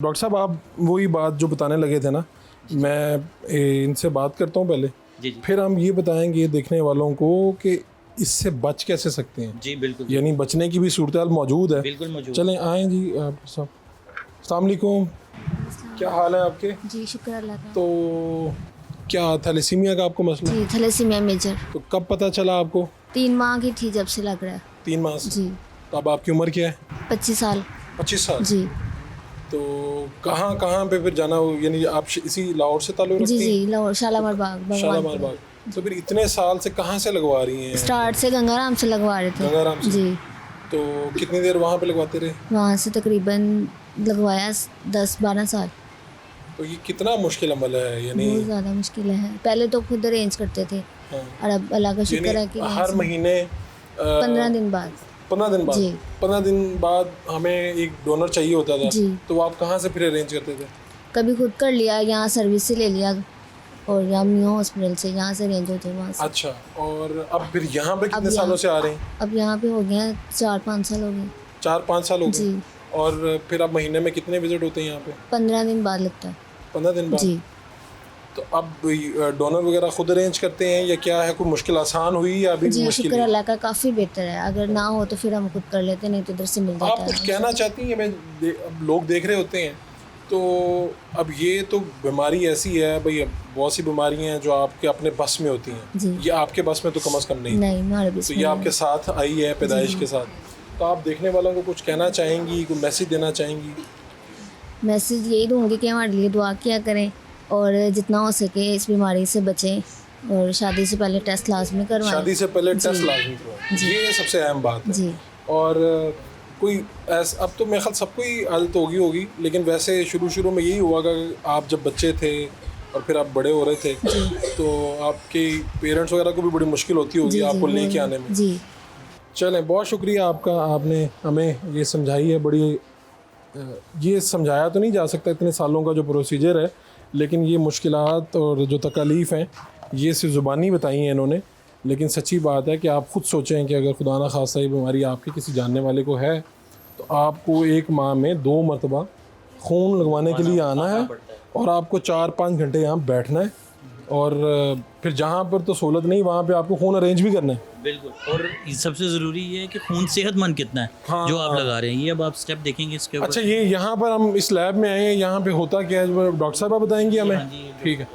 Doctor साहब, आप वही बात जो बताने लगे थे ना, मैं इनसे बात करता हूँ पहले जी। फिर हम ये बताएंगे देखने वालों को कि इससे बच कैसे सकते हैं। जी बिल्कुल, यानी बचने की भी सूरत हाल मौजूद है। बिल्कुल मौजूद। चलें आएँ जी आप साहब। अस्सलाम वालेकुम, क्या हाल है आपके? जी शुक्र अल्लाह का। तो क्या थैलेसीमिया का आपको मसला है? जी थैलेसीमिया मेजर। तो कब पता चला आपको? 3 माह की थी जब से लग रहा है। 3 माह से। जी। तो अब आपकी उम्र क्या है? 25 साल। 25 साल। जी तो कहाँ कहाँ पे फिर जाना हो, यानी आप इसी लाहौर से ताल्लुक़ रखती जी हैं? जी लाहौर शालामार बाग शालामार भगवानपुर। बाग। तो फिर इतने साल से कहाँ से लगवा रही हैं? स्टार्ट से गंगाराम से लगवा रहे थे। गंगाराम से। जी। तो कितनी देर वहाँ पे लगवाते रहे? वहाँ से तकरीबन लगवाया 10-12 साल। तो ये कितना मुश्किल अमल है, यानी बहुत ज़्यादा मुश्किल है। पहले तो खुद अरेंज करते थे हाँ। और अब अल्लाह का शुक्र है कि हर महीने 15 दिन बाद। 15 दिन बाद। जी। 15 दिन बाद हमें एक डोनर चाहिए होता था। जी। तो आप कहाँ से फिर अरेंज करते थे? कभी खुद कर लिया, यहाँ सर्विस से ले लिया और यहाँ मियाँ हॉस्पिटल से, यहाँ से अरेंज होते वहाँ से। अच्छा, और अब फिर यहाँ पे कितने अब सालों यहाँ- से आ रहे हैं? अब यहाँ पे हो गया 4-5 साल हो गए। 4-5 साल हो गए। जी। और फिर अब महीने में कितने विजिट होते हैं यहाँ पे? 15 दिन बाद लगता है। 15 दिन बाद। जी। तो अब डोनर वगैरह खुद अरेंज करते हैं या क्या है, कोई मुश्किल आसान हुई या अभी जी मुश्किल शुक्र है? अल्लाह का काफ़ी बेहतर है। अगर ना हो तो फिर हम खुद कर लेते, नहीं तो इधर से मिल आप जाता कुछ है। कहना चाहती हैं? अब लोग देख रहे होते हैं तो अब ये तो बीमारी ऐसी है भाई, बहुत सी बीमारियां हैं जो आपके अपने बस में होती हैं। जी। ये आपके बस में तो कम से कम नहीं। नहीं हमारे बीच तो में ये नहीं। आपके साथ आई है पैदाइश के साथ। तो आप देखने वालों को कुछ कहना चाहेंगी, कोई मैसेज देना चाहेंगी? मैसेज यही दूंगी कि हमारे लिए दुआ किया करें और जितना हो सके इस बीमारी से बचें और शादी से पहले टेस्ट लाजमी करवाएं। शादी से पहले जी। टेस्ट लाजमी करवाएं, जी। ये सबसे अहम बात है। जी। और कोई ऐसा, अब तो मेरे ख्याल सबको ही आदत होगी, लेकिन वैसे शुरू में यही हुआ कि आप जब बच्चे थे और फिर आप बड़े हो रहे थे तो आपके पेरेंट्स वगैरह को भी बड़ी मुश्किल होती होगी जी, आपको जी, लेके आने में। जी। चलें, बहुत शुक्रिया आपका, आपने हमें ये समझाई है। बड़ी ये समझाया तो नहीं जा सकता इतने सालों का जो प्रोसीजर है, लेकिन ये मुश्किलात और जो तकलीफ़ हैं ये सिर्फ ज़ुबानी बताई हैं इन्होंने। लेकिन सच्ची बात है कि आप ख़ुद सोचें कि अगर खुदा ना खास्ता ये बीमारी आपके किसी जानने वाले को है तो आपको 1 माह में 2 मरतबा खून लगवाने के लिए आना है और आपको 4-5 घंटे यहाँ बैठना है। और फिर जहाँ पर तो सहूलत नहीं वहाँ पे आपको खून अरेंज भी करना है। बिल्कुल। और सबसे ज़रूरी ये है कि खून सेहतमंद कितना है। हाँ। जो आप लगा रहे हैं, ये अब आप स्टेप देखेंगे इसके ऊपर। अच्छा, ये यहाँ पर हम इस लैब में आए हैं, यहाँ पे होता क्या है डॉक्टर साहब बताएंगी हमें? ठीक है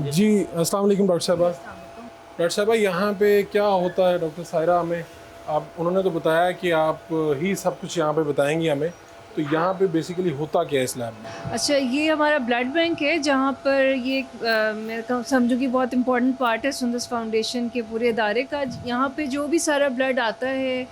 जी। अस्सलाम वालेकुम डॉक्टर साहबा। डॉक्टर साहबा, यहाँ पे क्या होता है डॉक्टर सायरा? हमें आप, उन्होंने तो बताया कि आप ही सब कुछ यहाँ पे बताएंगी हमें, तो यहाँ पे बेसिकली होता क्या है इस लैब में? अच्छा, ये हमारा ब्लड बैंक है जहाँ पर ये मैं समझूँ कि बहुत इम्पोर्टेंट पार्ट है सुंदस फाउंडेशन के पूरे इदारे का। यहाँ पे जो भी सारा ब्लड आता है,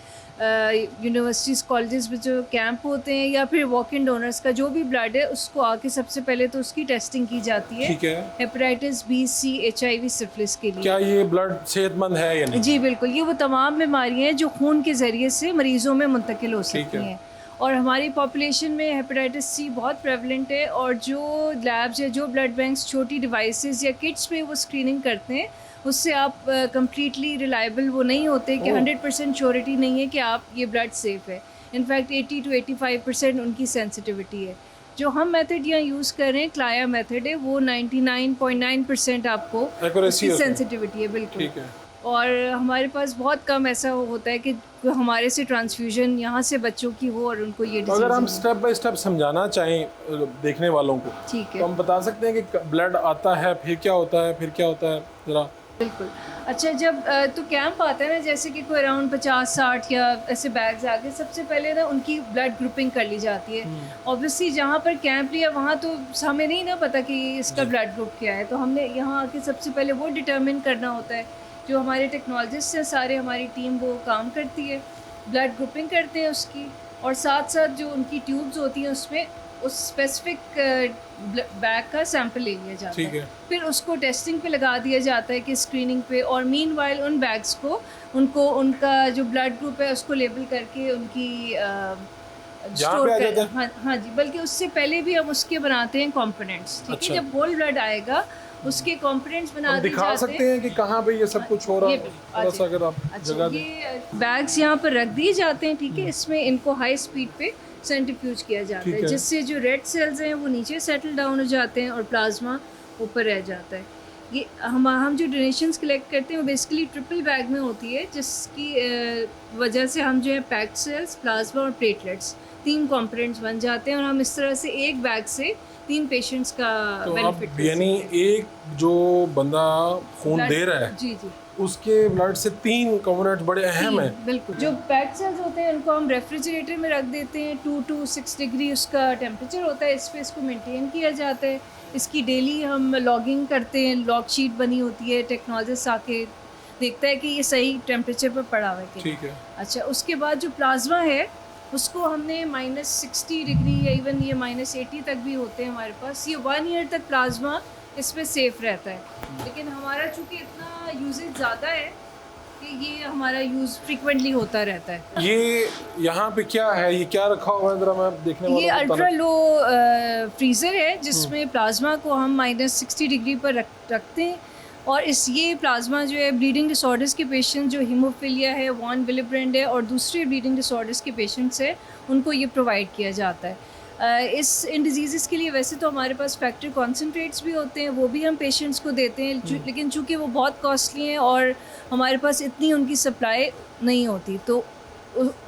यूनिवर्सिटीज़ कॉलेजेस में जो कैंप होते हैं या फिर वॉक इन डोनर्स का जो भी ब्लड है, उसको आके सबसे पहले तो उसकी टेस्टिंग की जाती है। ठीक है। हेपेटाइटिस बी, सी, HIV, सिफिलिस के लिए। क्या ये ब्लड सेहतमंद है या नहीं? जी बिल्कुल, ये वो तमाम बीमारियाँ हैं जो खून के ज़रिए से मरीज़ों में मुंतकिल हो ठीक सकती है। हैं। और हमारी पॉपुलेशन में हेपेटाइटिस सी बहुत प्रेवलेंट है और जो लैब्स या जो ब्लड बैंक्स छोटी डिवाइसेस या किट्स पे वो स्क्रीनिंग करते हैं, उससे आप कम्प्लीटली रिलायबल वो नहीं होते कि 100% श्योरिटी नहीं है कि आप ये ब्लड सेफ़ है। इनफैक्ट 80 to 85% उनकी सेंसिटिविटी है। जो हम मेथड यहाँ यूज़ कर रहे हैं, क्लाया मेथड है, वो 99.9% आपको Accuracy होता है। सेंसिटिविटी है। बिल्कुल। ठीक है। और हमारे पास बहुत कम ऐसा होता है कि हमारे से ट्रांसफ्यूजन यहाँ से बच्चों की हो और उनको ये तो अगर हम डिजीज़। स्टेप बाय स्टेप समझाना चाहें देखने वालों को, ठीक तो है। हम बता सकते हैं कि ब्लड आता है फिर क्या होता है, फिर क्या होता है ज़रा? बिल्कुल। अच्छा, जब तो कैंप आता है ना, जैसे कि कोई अराउंड 50-60 या ऐसे बैग्स आके सबसे पहले ना उनकी ब्लड ग्रुपिंग कर ली जाती है। ऑब्वियसली जहाँ पर कैंप लिया वहाँ तो हमें नहीं ना पता कि इसका ब्लड ग्रुप क्या है, तो हमने यहाँ आके सबसे पहले वो डिटर्मिन करना होता है। जो हमारे टेक्नोलॉजिस्ट हैं सारे, हमारी टीम वो काम करती है, ब्लड ग्रुपिंग करते हैं उसकी, और साथ साथ जो उनकी ट्यूब्स होती हैं उसमें उस स्पेसिफिक बैग का सैंपल ले लिया जाता ठीक है। है। फिर उसको टेस्टिंग पे लगा दिया जाता है कि स्क्रीनिंग पे, और मीनवाइल उन बैग्स को उनको उनका जो ब्लड ग्रुप है उसको लेबल करके उनकी पे आ जाता है? हाँ हाँ जी, बल्कि उससे पहले भी हम उसके बनाते हैं कंपोनेंट्स। ठीक अच्छा। है, जब होल ब्लड आएगा उसके कंपोनेंट्स बना हम दिए दिखा जाते सकते हैं कि कहाँ पे ये सब कुछ हो रहा है? थोड़ा सा अगर आप अच्छा, जगह दें। ये बैग्स यहाँ पर रख दिए जाते हैं। ठीक है, इसमें इनको हाई स्पीड पे सेंट्रीफ्यूज किया जाता ठीक है, है। जिससे जो रेड सेल्स हैं वो नीचे सेटल डाउन हो जाते हैं और प्लाज्मा ऊपर रह जाता है। ये हम जो डोनेशंस कलेक्ट करते हैं वो बेसिकली ट्रिपल बैग में होती है, जिसकी वजह से हम जो है पैक्ड सेल्स, प्लाज्मा और प्लेटलेट्स 3 कंपोनेंट्स बन जाते हैं और हम इस तरह से एक बैग से 3 पेशेंट्स का तो बेनिफिट अब यानी एक जो बंदा खून दे रहा है जी जी उसके ब्लड से 3 कंपोनेंट्स बड़े अहम हैं। बिल्कुल। जो पैक्ड सेल्स होते हैं उनको हम रेफ्रिजरेटर में रख देते हैं, 2 to 6 डिग्री उसका टेम्परेचर होता है, इस पे इसको मेंटेन किया जाता है। इसकी डेली हम लॉगिंग करते हैं, लॉग शीट बनी होती है, टेक्नोलॉजिस्ट आके देखता है कि ये सही टेम्परेचर पर पड़ा हुआ है कि ठीक है। अच्छा। उसके बाद जो प्लाज्मा है उसको हमने -60 डिग्री या इवन ये -80 तक भी होते हैं हमारे पास। ये 1 ईयर तक प्लाज्मा इसमें सेफ रहता है, लेकिन हमारा चूँकि इतना यूजेज ज़्यादा है कि ये हमारा यूज़ फ्रीक्वेंटली होता रहता है। ये यहाँ पे क्या है, ये क्या रखा हुआ है, जरा मैं देखने वाला ये हूँ, अल्ट्रा लो फ्रीज़र है जिसमें प्लाज्मा को हम -60 डिग्री पर रखते हैं और ये प्लाज्मा जो है ब्लीडिंग डिसऑर्डर्स के पेशेंट जो हीमोफीलिया है, वॉन विलिब्रेंड है और दूसरे ब्लीडिंग डिसऑर्डर्स के पेशेंट्स है उनको ये प्रोवाइड किया जाता है। इन डिजीज़ के लिए वैसे तो हमारे पास फैक्ट्री कॉन्सनट्रेट्स भी होते हैं, वो भी हम पेशेंट्स को देते हैं, लेकिन चूँकि वो बहुत कॉस्टली हैं और हमारे पास इतनी उनकी सप्लाई नहीं होती, तो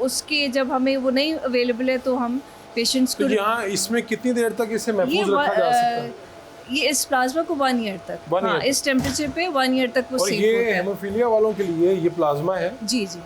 उसके जब हमें वो नहीं अवेलेबल है तो हम पेशेंट्स को तो यहाँ इसमें कितनी देर तक इसे महफूज रखा जा सकता है? ये इस प्लाज्मा को 1 ईयर तक, 1 हाँ, ईयर इस टेम्परेचर पे 1 ईयर तक वो और सेफ ये होता है। हेमोफीलिया वालों के लिए ये प्लाज्मा है। जी जी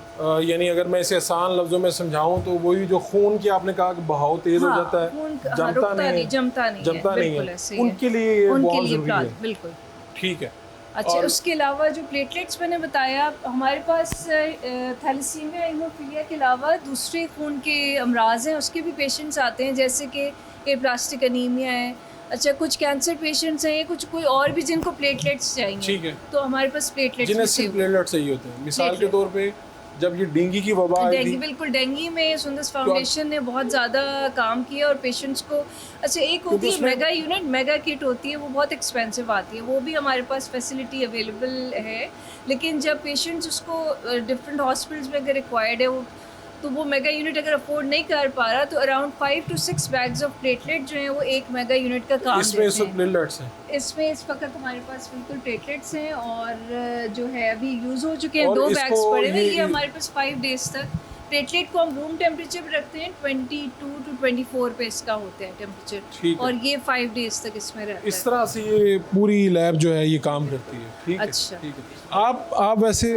यानी अगर मैं इसे आसान लफ्जों में समझाऊं तो वही जो खून की आपने कहा कि बहाव तेज हो हाँ, जाता है, खून जमता रुकता नहीं है, जमता नहीं बिल्कुल है, ऐसे ही उनके लिए ये उनके बहुत लिए जरूरी है। बिल्कुल। ठीक है। अच्छा, और- उसके अलावा जो प्लेटलेट्स मैंने बताया, हमारे पास थैलेसीमिया, हीमोफीलिया के अलावा दूसरे खून के अमराज हैं, उसके भी पेशेंट्स आते हैं, जैसे कि एप्लास्टिक अनीमिया है। अच्छा, कुछ कैंसर पेशेंट्स हैं, कुछ कोई और भी जिनको प्लेटलेट्स चाहिए, ठीक है, तो हमारे पास प्लेटलेट्स जिन्हें भी सिर्फ सेव- प्लेटलेट चाहिए होते हैं। मिसाल के प्लेटलेट। तौर पे जब ये डेंगू की वबा आई डेंगू, थी, बिल्कुल, डेंगू में सुंदस फाउंडेशन ने बहुत ज़्यादा काम किया और पेशेंट्स को, अच्छा, एक होती है उसमें- मेगा यूनिट, मेगा किट होती है, वो बहुत एक्सपेंसिव आती है, वो भी हमारे पास फैसिलिटी अवेलेबल है, लेकिन जब पेशेंट्स उसको डिफरेंट हॉस्पिटल्स में अगर रिक्वायर्ड है तो वो मेगा यूनिट अगर अफोर्ड नहीं कर पा रहा तो around 5 to 6 bags of platelet जो हैं वो 1 मेगा यूनिट का काम इसमें देते सब हैं। प्लेटलेट्स हैं। इसमें इस वक्त हमारे पास बिल्कुल प्लेटलेट्स हैं और जो है अभी यूज़ हो चुके हैं, और 2 इसको बैग्स पड़े हुए, ये- ये हमारे पास 5 डेज तक। प्लेटलेट को हम रूम टेम्परेचर पे रखते हैं, 22 to 24 पे इसका होता है टेम्परेचर, ठीक है। और ये 5 डेज तक इसमें रहता इस है। तरह से ये पूरी लैब जो है ये काम करती है। ठीक है, अच्छा। ठीक है। आप वैसे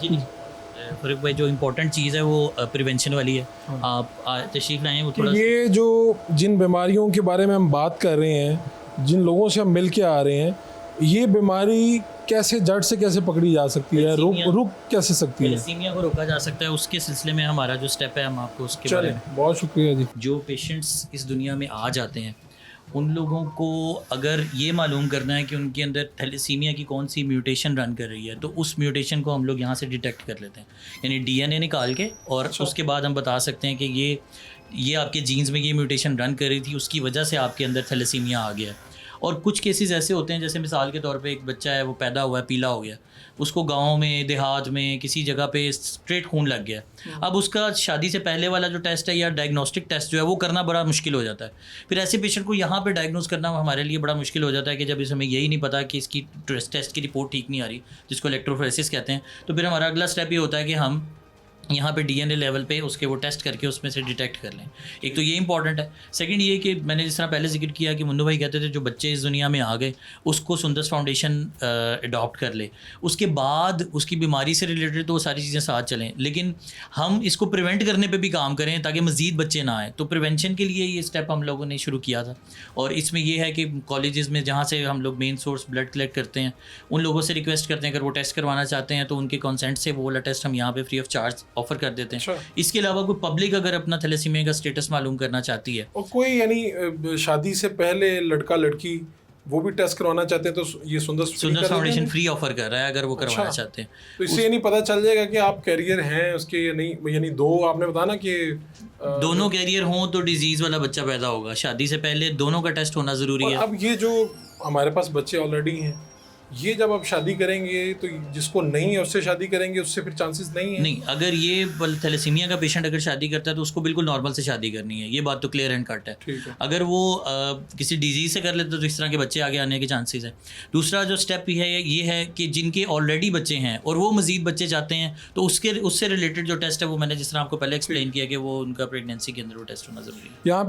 जी फरूक भाई, जो इम्पोर्टेंट चीज़ है वो प्रिवेंशन वाली है। आप तशरीफ़ लाएँ वो कि थोड़ा ये जो जिन बीमारियों के बारे में हम बात कर रहे हैं, जिन लोगों से हम मिल के आ रहे हैं, ये बीमारी कैसे जड़ से कैसे पकड़ी जा सकती है, रुक कैसे सकती है? थैलेसीमिया को रोका जा सकता है। उसके सिलसिले में हमारा जो स्टेप है हम आपको उसके बारे चलें, में, बहुत शुक्रिया जी। जो पेशेंट्स इस दुनिया में आ जाते हैं उन लोगों को अगर ये मालूम करना है कि उनके अंदर थैलेसीमिया की कौन सी म्यूटेशन रन कर रही है, तो उस म्यूटेशन को हम लोग यहाँ से डिटेक्ट कर लेते हैं, यानी डीएनए निकाल के, और उसके बाद हम बता सकते हैं कि ये आपके जीन्स में ये म्यूटेशन रन कर रही थी, उसकी वजह से आपके अंदर थैलेसीमिया आ गया। और कुछ केसेस ऐसे होते हैं, जैसे मिसाल के तौर पे एक बच्चा है, वो पैदा हुआ है, पीला हो गया, उसको गांव में, देहात में, किसी जगह पे स्ट्रेट खून लग गया। अब उसका शादी से पहले वाला जो टेस्ट है या डायग्नोस्टिक टेस्ट जो है वो करना बड़ा मुश्किल हो जाता है। फिर ऐसे पेशेंट को यहाँ पे डायग्नोस करना हमारे लिए बड़ा मुश्किल हो जाता है कि जब इस हमें यही नहीं पता कि इसकी टेस्ट की रिपोर्ट ठीक नहीं आ रही, जिसको इलेक्ट्रोफोरेसिस कहते हैं, तो फिर हमारा अगला स्टेप ये होता है कि हम यहाँ पे डीएनए लेवल पे उसके वो टेस्ट करके उसमें से डिटेक्ट कर लें। एक तो ये इंपॉर्टेंट है। सेकंड ये कि मैंने जिस तरह पहले जिक्र किया कि मुन्नू भाई कहते थे जो बच्चे इस दुनिया में आ गए उसको सुंदस फाउंडेशन अडॉप्ट कर ले, उसके बाद उसकी बीमारी से रिलेटेड तो वो सारी चीज़ें साथ चलें, लेकिन हम इसको प्रिवेंट करने पे भी काम करें ताकि मज़ीद बच्चे ना आए। तो प्रिवेंशन के लिए ये स्टेप हम लोगों ने शुरू किया था, और इसमें ये है कि कॉलेजेस में जहाँ से हम लोग मेन सोर्स ब्लड कलेक्ट करते हैं उन लोगों से रिक्वेस्ट करते हैं अगर वो टेस्ट करवाना चाहते हैं तो उनके कंसेंट से वो वाला टेस्ट हम यहाँ पे फ्री ऑफ चार्ज ऑफर कर देते हैं। इसके अलावा कोई पब्लिक अगर अपना थैलेसीमिया का स्टेटस मालूम करना चाहती है, और कोई यानी शादी से पहले लड़का लड़की वो भी टेस्ट करवाना चाहते हैं तो ये सुंदर फाउंडेशन फ्री ऑफर कर रहा है अगर वो करवाना चाहते हैं। तो इससे ये नहीं पता चल जाएगा कि आप कैरियर हैं उसके या नहीं, यानी दो आपने बताया ना कि दोनों कैरियर हों तो डिजीज़ वाला बच्चा पैदा होगा। शादी से पहले दोनों का टेस्ट होना ज़रूरी है। अब ये जो हमारे पास बच्चे ऑलरेडी हैं ये जब आप शादी करेंगे तो जिसको नहीं है उससे शादी करेंगे, उससे फिर चांसेस नहीं है? नहीं, अगर ये थैलेसीमिया का पेशेंट अगर शादी करता है तो उसको बिल्कुल नॉर्मल से शादी करनी है, ये बात तो क्लियर एंड कट है। ठीक है। अगर वो किसी डिजीज़ से कर लेते तो इस तरह के बच्चे आगे आने के चांसेस है। दूसरा जो स्टेप ये है कि जिनके ऑलरेडी बच्चे हैं और वो मज़ीद बच्चे चाहते हैं तो उससे रिलेटेड जो टेस्ट है वो मैंने जिस तरह आपको पहले एक्सप्लेन किया कि वो उनका प्रेगनेंसी के अंदर वो टेस्ट होना ज़रूरी है। यहाँ पे